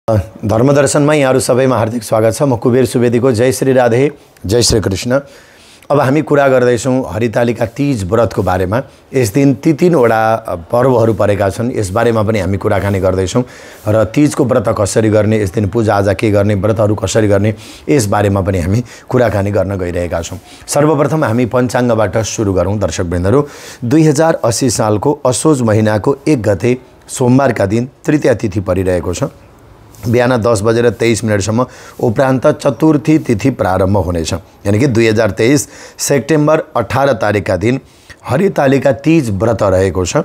धर्मदर्शनमा यहाँहरु सबैमा हार्दिक स्वागत छ। म कुबेर सुवेदीको जय श्री राधे, जय श्री कृष्ण। अब हामी कुरा गर्दैछौं हरितालिका तीज व्रतको बारेमा। यस दिन तीनवटा पर्वहरू परेका छन्, यस बारेमा पनि हामी कुराकानी गर्दैछौं र तीजको व्रत कसरी गर्ने, यस दिन पूजा आजा के गर्ने, व्रतहरू कसरी गर्ने, यस बारेमा पनि हामी कुराकानी गर्न गइरहेका छौं। सर्वप्रथम हामी पञ्चाङ्गबाट सुरु गरौं दर्शकवृन्दहरु। 2080 सालको असोज महिनाको 1 गते सोमबारका दिन तृतीया तिथि परिरहेको छ। बिहान 10:23 सम्म उपरान्त चतुर्थी तिथि प्रारम्भ हुनेछ। यानी कि 2023 सेप्टेम्बर 18 तारिकका दिन हरितालिका तीज व्रत रहेको छ।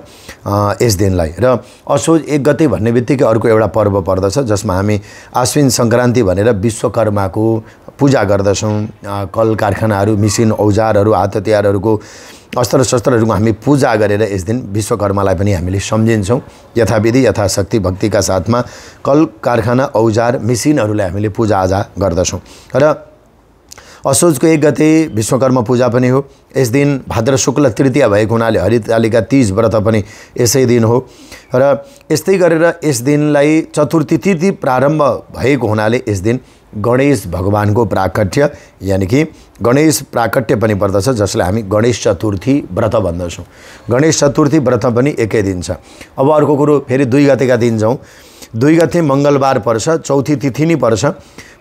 यस दिनलाई र असोज 1 गते भन्ने बित्तिकै अर्को एउटा पर्व पर्दछ जसमा हामी आश्विन संक्रान्ति भनेर विश्वकर्माको पूजा गर्दछौं। कल कारखानाहरू, मिसिन औजारहरू, हात हतियारहरूको, अस्त्र शस्त्रहरूको हामी पूजा गरेर यस दिन विश्वकर्मालाई पनि हामीले सम्झिन्छौं। यथाविधि यथाशक्ति भक्तिका साथमा कल कारखाना, औजार, मिसिनहरूलाई हामीले पूजा आजा गर्दछौं। र असोजको 1 गते विश्वकर्मा पूजा पनि हो। यस दिन भाद्र शुक्ल तृतीया भएको हुनाले हरितालिका तीज व्रत पनि यसै दिन हो। र यस्तै गरेर यस दिनलाई चतुर्थी तिथि प्रारम्भ भएको हुनाले यस दिन गणेश भगवानको प्राकट्य यानी कि गणेश प्राकट्य पनि पर्दछ, जसलाई हामी गणेश चतुर्थी व्रत भन्दछौं। गणेश चतुर्थी व्रत पनि एकै दिन छ। अब अर्को कुरो फेरि 2 गतेका दिन जाउँ। 2 गते मंगलबार पर्छ, चौथी तिथि नै पर्छ।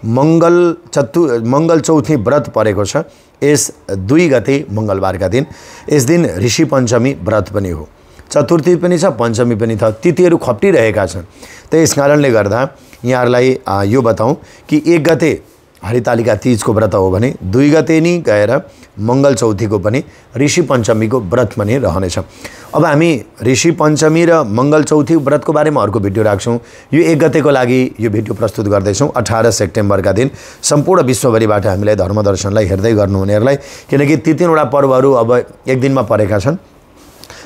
मंगल चौथी व्रत परेको छ यस 2 गते मंगलबारका दिन। यस दिन ऋषि पञ्चमी व्रत पनि हो। चतुर्थी पनि छ, पञ्चमी पनि छ, तिथिहरू खप्टिरहेका छन्। त्यस कारणले गर्दा यहाँहरुलाई यो बताऊं कि 1 गते हरितालिका तीजको व्रत हो भने 2 गते नि गएर मंगल चौथीको पनि ऋषि पञ्चमीको व्रत पनि रहनेछ। अब हामी ऋषि पञ्चमी र मंगल चौथी व्रतको बारेमा अर्को भिडियो राख्छौं। यो 1 गतेको लागि यो भिडियो प्रस्तुत गर्दैछौं। 18 सेप्टेम्बरका दिन सम्पूर्ण विश्वभरिबाट हामीलाई धर्मदर्शनलाई हेर्दै गर्नुहुनेहरुलाई, किनकि ती तीनवटा पर्वहरू अब एक दिनमा परेका छन्।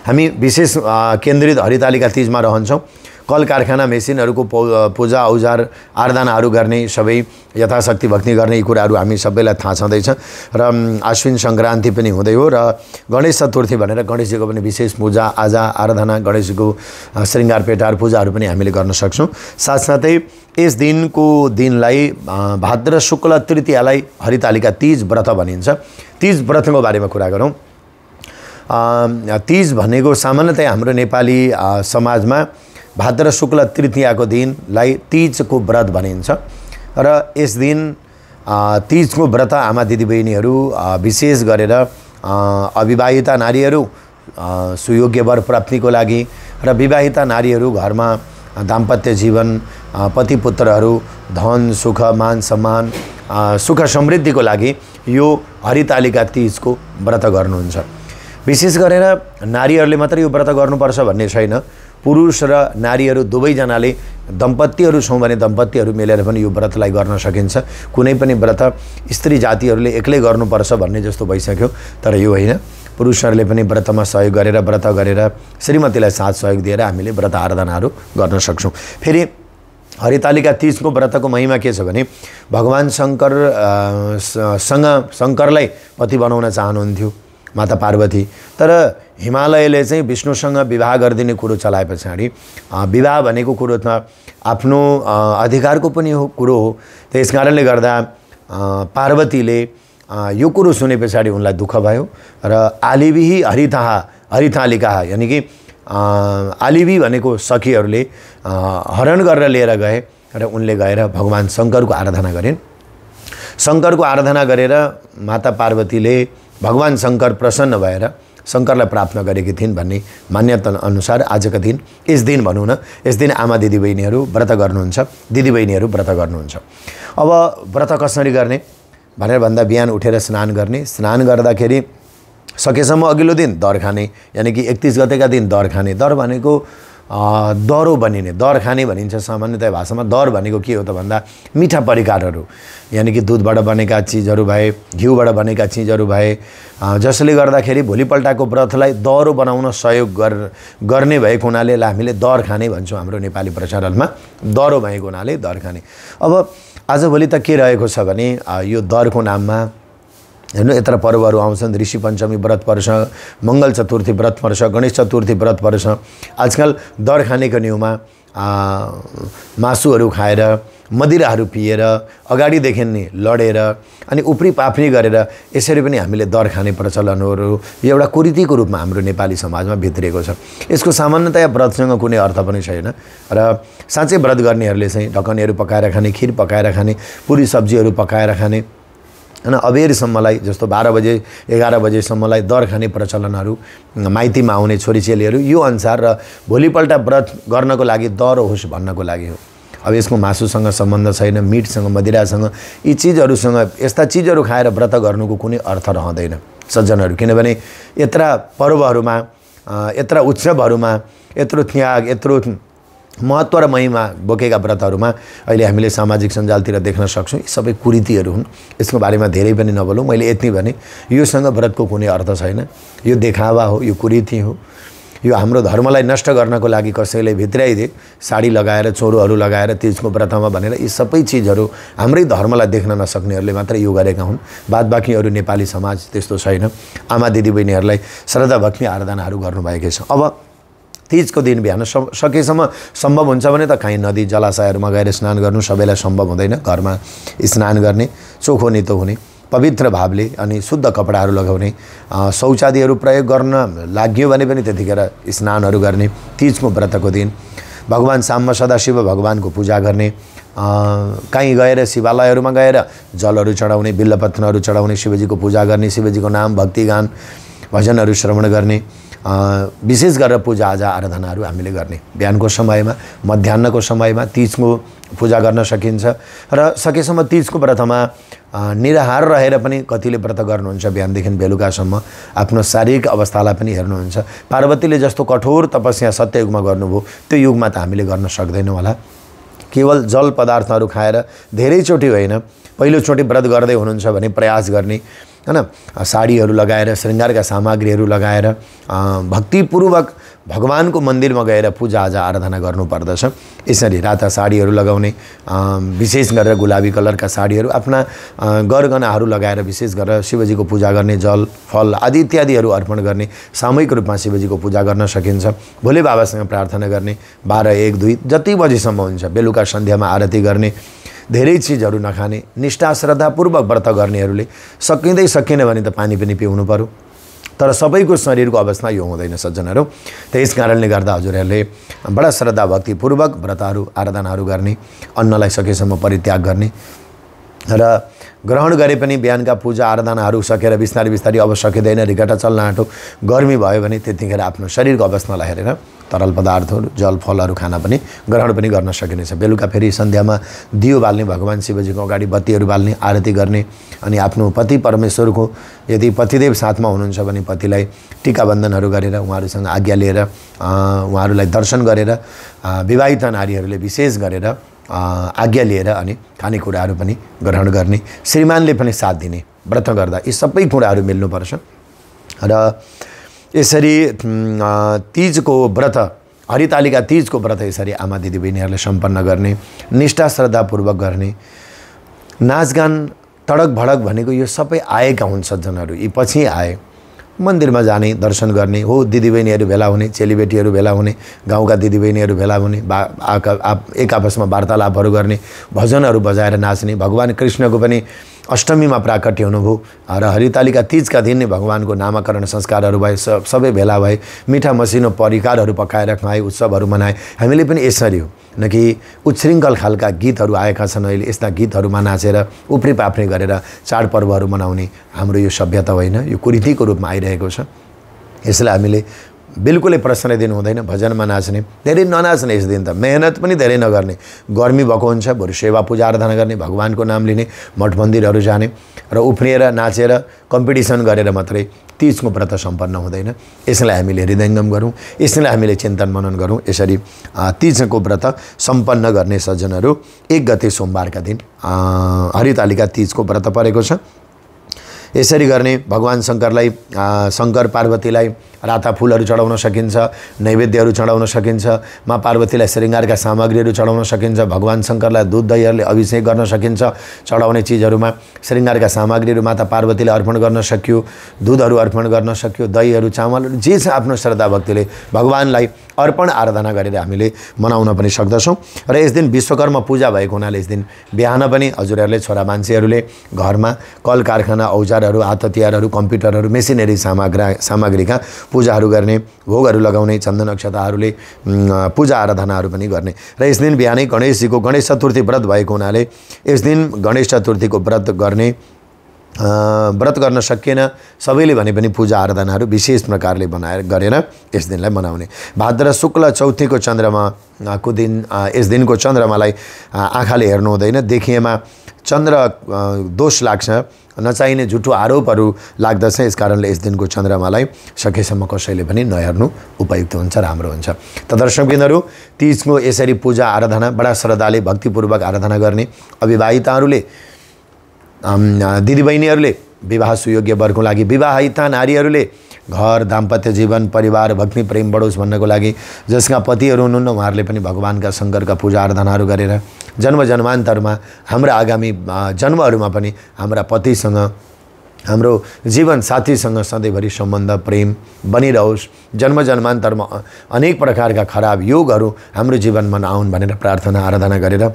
हामी विशेष केन्द्रित हरितालिका तीजमा रहन्छौं। कल कारखाना, मेसिनहरूको पूजा औजार आराधनाहरू गर्ने, सबै यथाशक्ति भक्ति गर्ने यी कुराहरू हामी सबैलाई थाहा छँदैछ। र आश्विन संक्रान्ति पनि हुँदै हो र गणेश चतुर्थी भनेर गणेशजीको पनि विशेष पूजा आजा आराधना, गणेशजीको श्रृंगार पेटार पूजाहरू पनि हामीले गर्न सक्छौं। साथसाथै यस दिनलाई भाद्र शुक्ल तृतीयालाई हरितालिका तीज व्रत भनिन्छ। तीज व्रतको बारेमा कुरा गरौँ। तीज भनेको सामान्यतया हाम्रो नेपाली समाजमा भाद्र शुक्ल तृतीयाको दिनलाई तीजको व्रत भनिन्छ। र यस दिन तीजको व्रत आमा दिदीबहिनीहरू विशेष गरेर अविवाहिता नारीहरू सुयोग्य वर प्राप्तिको लागि र विवाहिता नारीहरू घरमा दाम्पत्य जीवन, पति पुत्रहरू, धन सुख मान सम्मान, सुख समृद्धिको लागि यो हरितालिका तीजको व्रत गर्नुहुन्छ। विशेष गरेर नारीहरूले मात्र यो व्रत गर्नुपर्छ भन्ने छैन। पुरुष र नारीहरू दुवैजनाले दम्पतिहरू छौं भने दम्पतिहरू मिलेर पनि यो व्रतलाई गर्न सकिन्छ। कुनै पनि व्रत स्त्री जातिहरूले एक्लै गर्नुपर्छ भन्ने जस्तो भइसक्यो, तर यो होइन। पुरुषहरूले पनि व्रतमा सहयोग गरेर, व्रत गरेर श्रीमतीलाई साथ सहयोग दिएर हामीले व्रत आराधनाहरू गर्न सक्छौं। फेरि हरितालिका तीजको व्रतको महिमा के छ भने भगवान शंकरलाई पति बनाउन चाहनुहुन्थ्यो माता पार्वती, तर हिमालयले चाहिँ विष्णुसँग विवाह गरिदिने कुरो चलाए पछाडि विवाह भनेको कुरो त आफ्नो अधिकारको पनि कुरो हो। त्यसकारणले गर्दा पार्वतीले यो कुरो सुने पछाडि उनलाई दुःख भयो र आलिविही हरितालिका यानी कि आलिवी भनेको सखीहरूले हरण गरेर लिएर गए र उनले गएर भगवान शंकरको आराधना गरिन्। शंकरको आराधना गरेर माता पार्वतीले भगवान शंकर प्रसन्न भएर शंकरलाई प्राप्त गरेकी थिइन् भन्ने मान्यता अनुसार आजका दिन, यस दिन भनौँ न, यस दिन आमा दिदीबहिनीहरू व्रत गर्नुहुन्छ, दिदीबहिनीहरू व्रत गर्नुहुन्छ। अब व्रत कसरी गर्ने भनेर भन्दा बिहान उठेर स्नान गर्ने। स्नान गर्दाखेरि सकेसम्म अघिल्लो दिन दर खाने, यानी कि 31 गतेका दिन दर खाने। दर भनेको दरो बनिने, दर खाने भनिन्छ सामान्यतया भाषामा। दर भनेको के हो त भन्दा मिठा परिकारहरू, यानी कि दूधबाट बनेका चिजहरू भए, घिउबाट बनेका चिजहरू भए, जसले गर्दाखेरि भोलिपल्टको व्रतलाई दरो बनाउन सहयोग गर्ने भएको हुनाले हामीले दर खाने भन्छौँ हाम्रो नेपाली प्रचलनमा। दरो भएको हुनाले दर खाने। अब आजभोलि त के रहेको छ भने यो दरको नाममा हेर्नु यत्र पर्वहरू आउँछन्। ऋषि पञ्चमी व्रत पर्छ, मंगल चतुर्थी व्रत पर्छ, गणेश चतुर्थी व्रत पर्छ। आजकल दर खानेको न्युमा मासुहरू खाएर मदिराहरू पिएर अगाडिदेखि नै लडेर अनि उफ्री पाफ्री गरेर यसरी पनि हामीले दर खाने प्रचलनहरू यो एउटा कुरीतिको रूपमा हाम्रो नेपाली समाजमा भित्रिएको छ। यसको सामान्यतया व्रतसँग कुनै अर्थ पनि छैन र साँच्चै व्रत गर्नेहरूले चाहिँ ढकनेहरू पकाएर खाने, खिर पकाएर खाने, पुरी सब्जीहरू पकाएर खाने हैन, अबेरसम्मलाई जस्तो 12 बजे 11 बजेसम्मलाई दर खाने प्रचलनहरू माइतीमा आउने छोरीचेलीहरू यो अनुसार र भोलिपल्ट व्रत गर्नको लागि दर होस् भन्नको लागि हो। अब यसको मासुसँग सम्बन्ध छैन, मिटसँग, मदिरासँग, यी चिजहरूसँग, यस्ता चिजहरू खाएर व्रत गर्नुको कुनै अर्थ रहँदैन सज्जनहरू। किनभने यत्रा पर्वहरूमा, यत्रा उत्सवहरूमा यत्रो त्याग, यत्रो महत्त्व र महिमा बोकेका व्रतहरूमा अहिले हामीले सामाजिक सञ्जालतिर देख्न सक्छौँ यी सबै कुरीतिहरू हुन्। यसको बारेमा धेरै पनि नबोलौँ, मैले यति भने योसँग व्रतको कुनै अर्थ छैन, यो देखावा हो, यो कुरीति हो। यो हाम्रो धर्मलाई नष्ट गर्नको लागि कसैले भित्राइदिए साडी लगाएर, चोरोहरू लगाएर तीजको व्रतमा भनेर यी सबै चिजहरू हाम्रै धर्मलाई देख्न नसक्नेहरूले मात्र यो गरेका हुन्। बादबाँकी अरू नेपाली समाज त्यस्तो छैन। आमा दिदीबहिनीहरूलाई श्रद्धा भक्ति आराधनाहरू गर्नुभएकै छ। अब तीजको दिन बिहान सकेसम्म सम्भव हुन्छ भने त कहीँ नदी जलाशयहरूमा गएर स्नान गर्नु सबैलाई सम्भव हुँदैन। घरमा स्नान गर्ने, चोखो नितो हुने, पवित्र भावले अनि शुद्ध कपडाहरू लगाउने, शौचादिहरू प्रयोग गर्न लाग्यो भने पनि त्यतिखेर स्नानहरू गर्ने। तीजको व्रतको दिन भगवान साममा सदाशिव भगवानको पूजा गर्ने, कहीँ गएर शिवालयहरूमा गएर जलहरू चढाउने, बिल्लपत्रहरू चढाउने, शिवजीको पूजा गर्ने, शिवजीको नाम भक्तिगान भजनहरू श्रवण गर्ने, विशेष गरेर पूजाआजा आराधनाहरू हामीले गर्ने। बिहानको समयमा, मध्याहको समयमा तीजको पूजा गर्न सकिन्छ र सकेसम्म तीजको व्रतमा निराहार रहेर पनि कतिले व्रत गर्नुहुन्छ बिहानदेखि बेलुकासम्म, आफ्नो शारीरिक अवस्थालाई पनि हेर्नुहुन्छ। पार्वतीले जस्तो कठोर तपस्या सत्ययुगमा गर्नुभयो त्यो युगमा त हामीले गर्न सक्दैनौँ होला। केवल जल पदार्थहरू खाएर धेरैचोटि होइन, पहिलोचोटि व्रत गर्दै हुनुहुन्छ भने प्रयास गर्ने हैन, साडीहरू लगाएर, श्रृङ्गारका सामग्रीहरू लगाएर भक्तिपूर्वक भगवानको मन्दिरमा गएर पूजाआजा आराधना गर्नुपर्दछ। यसरी राता साडीहरू लगाउने, विशेष गरेर गुलाबी कलरका साडीहरू, आफ्ना गरगहनाहरू लगाएर विशेष गरेर शिवजीको पूजा गर्ने, जल फल आदि इत्यादिहरू अर्पण गर्ने, सामूहिक रूपमा शिवजीको पूजा गर्न सकिन्छ। भोले बाबासँग प्रार्थना गर्ने, 12, 1, 2 जति बजीसम्म हुन्छ बेलुका सन्ध्यामा आरती गर्ने, धेरै चिजहरू नखाने, निष्ठा श्रद्धापूर्वक व्रत गर्नेहरूले सकिँदैन भने त पानी पनि पिउनु पर्यो। तर सबैको शरीरको अवस्था यो हुँदैन सज्जनहरू। त्यस कारणले गर्दा हजुरहरूले बडा श्रद्धा भक्तिपूर्वक व्रतहरू आराधनाहरू गर्ने, अन्नलाई सकेसम्म परित्याग गर्ने र ग्रहण गरे पनि बिहानका पूजा आराधनाहरू सकेर बिस्तारै बिस्तारै अब सकिँदैन, रिघटा चल्न आँटो, गर्मी भयो भने त्यतिखेर आफ्नो शरीरको अवस्थालाई हेरेर तरल पदार्थहरू, जल फलहरू खाना पनि ग्रहण पनि गर्न सकिनेछ। बेलुका फेरि सन्ध्यामा दियो बाल्ने, भगवान शिवजीको अगाडि बत्तीहरू बाल्ने, आरती गर्ने अनि आफ्नो पति परमेश्वरको यदि पतिदेव साथमा हुनुहुन्छ भने पतिलाई टीका बन्धनहरू गरेर उहाँहरूसँग आज्ञा लिएर उहाँहरूलाई दर्शन गरेर विवाहित नारीहरूले विशेष गरेर आज्ञा लिएर अनि खानेकुराहरू पनि ग्रहण गर्ने, श्रीमानले पनि साथ दिने। व्रत गर्दा यी सबै कुराहरू मिल्नुपर्छ र यसरी तीजको व्रत, हरितालिका तीजको व्रत यसरी आमा दिदीबहिनीहरूले सम्पन्न गर्ने, निष्ठा श्रद्धापूर्वक गर्ने। नाचगान तडक भडक भनेको यो सबै आएका हुन् सज्जनहरू, यी पछि आए। मन्दिरमा जाने, दर्शन गर्ने हो, दिदीबहिनीहरू भेला हुने, चेलीबेटीहरू भेला हुने, गाउँका दिदीबहिनीहरू भेला हुने, एक आपसमा वार्तालापहरू गर्ने, भजनहरू बजाएर नाच्ने। भगवान कृष्णको पनि अष्टमीमा प्राकट्य हुनुभयो र हरितालिका तीजका दिन नै भगवानको नामकरण संस्कारहरू भए, सबै भेला भए, मिठा मसिनो परिकारहरू पकाएर खाए, उत्सवहरू मनाए। हामीले पनि यसरी हो, न कि उच्छृङ्खल खालका गीतहरू आएका छन् अहिले, यस्ता गीतहरूमा नाचेर उफ्री पाफ्री गरेर चाडपर्वहरू मनाउने हाम्रो यो सभ्यता होइन, यो कुरीतिको रूपमा आइरहेको छ। यसलाई हामीले बिल्कुलै प्रश्न दिनु हुँदैन। भजनमा नाच्ने, धेरै ननाच्ने, यस दिन त मेहनत पनि धेरै नगर्ने, गर्मी भएको हुन्छ, बरु सेवा पूजा आराधना गर्ने, भगवानको नाम लिने, मठ मन्दिरहरू जाने र उफ्रिएर नाचेर कम्पिटिसन गरेर मात्रै तीजको व्रत सम्पन्न हुँदैन। यसलाई हामीले हृदयङ्गम गरौँ, यसलाई हामीले चिन्तन मनन गरौँ। यसरी तीजको व्रत सम्पन्न गर्ने सज्जनहरू 1 गते सोमबारका दिन हरितालिका तीजको व्रत परेको छ। यसरी गर्ने भगवान शङ्करलाई, शङ्कर पार्वतीलाई राता फुलहरू चढाउन सकिन्छ, नैवेद्यहरू चढाउन सकिन्छ, माँ पार्वतीलाई श्रृङ्गारका सामग्रीहरू चढाउन सकिन्छ, भगवान शङ्करलाई दुध दहीहरूले अभिषेक गर्न सकिन्छ। चढाउने चिजहरूमा श्रृङ्गारका सामग्रीहरू माता पार्वतीलाई अर्पण गर्न सक्यो, दुधहरू अर्पण गर्न सक्यो, दहीहरू, चामलहरू जे छ आफ्नो श्रद्धा भक्तिले भगवानलाई अर्पण आराधना गरेर हामीले मनाउन पनि सक्दछौँ। र यस दिन विश्वकर्मा पूजा भएको हुनाले यस दिन बिहान पनि हजुरहरूले छोरा मान्छेहरूले घरमा कल कारखाना औजारहरू हात हतियारहरू कम्प्युटरहरू मेसिनरी सामग्रीका पूजाहरू गर्ने भोगहरू लगाउने चन्दन अक्षताहरूले पूजा आराधनाहरू पनि गर्ने। र यस दिन बिहानै गणेशजीको गणेश चतुर्थी व्रत भएको हुनाले यस दिन गणेश चतुर्थीको व्रत गर्न सकिएन सबैले भने पनि पूजा आराधनाहरू विशेष प्रकारले गरेर यस दिनलाई मनाउने। भाद्र शुक्ल चौथीको चन्द्रमाको दिन यस दिनको चन्द्रमालाई आँखाले हेर्नु हुँदैन, देखिएमा चन्द्र दोष लाग्छ, नचाहिने झुटो आरोपहरू लाग्दछ। यस कारणले यस दिनको चन्द्रमालाई सकेसम्म कसैले पनि नहेर्नु उपयुक्त हुन्छ, राम्रो हुन्छ। त दर्शकबिन्दहरू तीजको यसरी पूजा आराधना बडा श्रद्धाले भक्तिपूर्वक आराधना गर्ने अविवाहिताहरूले दिदीबहिनीहरूले विवाह सुयोग्य वरको लागि, विवाहिता नारीहरूले घर दाम्पत्य जीवन परिवार भक्ति प्रेम बढोस् भन्नको लागि, जसका पतिहरू हुनुहुन्न उहाँहरूले पनि भगवानका शङ्करका पूजा आराधनाहरू गरेर जन्म जन्मान्तरमा हाम्रा आगामी जन्महरूमा पनि हाम्रा पतिसँग हाम्रो जीवन साथीसँग सधैँभरि सम्बन्ध प्रेम बनिरहोस्, जन्म जन्मान्तरमा अनेक प्रकारका खराब योगहरू हाम्रो जीवनमा नआउन् भनेर प्रार्थना आराधना गरेर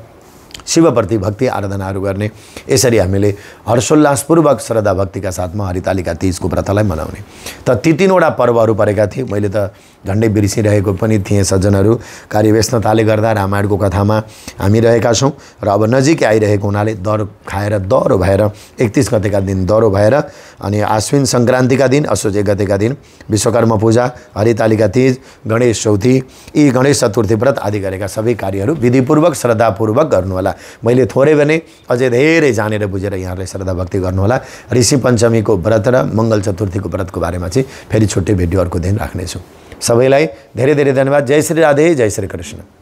शिवप्रति भक्ति आराधनाहरू गर्ने। यसरी हामीले हर्षोल्लासपूर्वक श्रद्धा भक्तिका साथमा हरितालिका तीजको व्रतलाई मनाउने। त ती तीनवटा पर्वहरू परेका थिए, मैले त झन्डै बिर्सिरहेको पनि थिएँ सज्जनहरू, कार्यव्यस्तताले गर्दा रामायणको कथामा हामी रहेका छौँ र अब नजिकै आइरहेको हुनाले दह्रो खाएर दह्रो भएर 31 गतेका दिन दह्रो भएर अनि आश्विन सङ्क्रान्तिका दिन असोज 1 गतेका दिन विश्वकर्मा पूजा, हरितालिका तीज, गणेश चौथी, यी गणेश चतुर्थी व्रत आदि गरेका सबै कार्यहरू विधिपूर्वक श्रद्धापूर्वक गर्नुहोला। मैले थोरै भने अझै धेरै जानेर बुझेर यहाँहरूले श्रद्धा भक्ति गर्नुहोला। ऋषि पञ्चमीको व्रत र मङ्गल चतुर्थीको व्रतको बारेमा चाहिँ फेरि छुट्टै भिडियो अर्को दिन राख्नेछु। सबैलाई धेरै धेरै धन्यवाद। जय श्री राधे, जय श्री कृष्ण।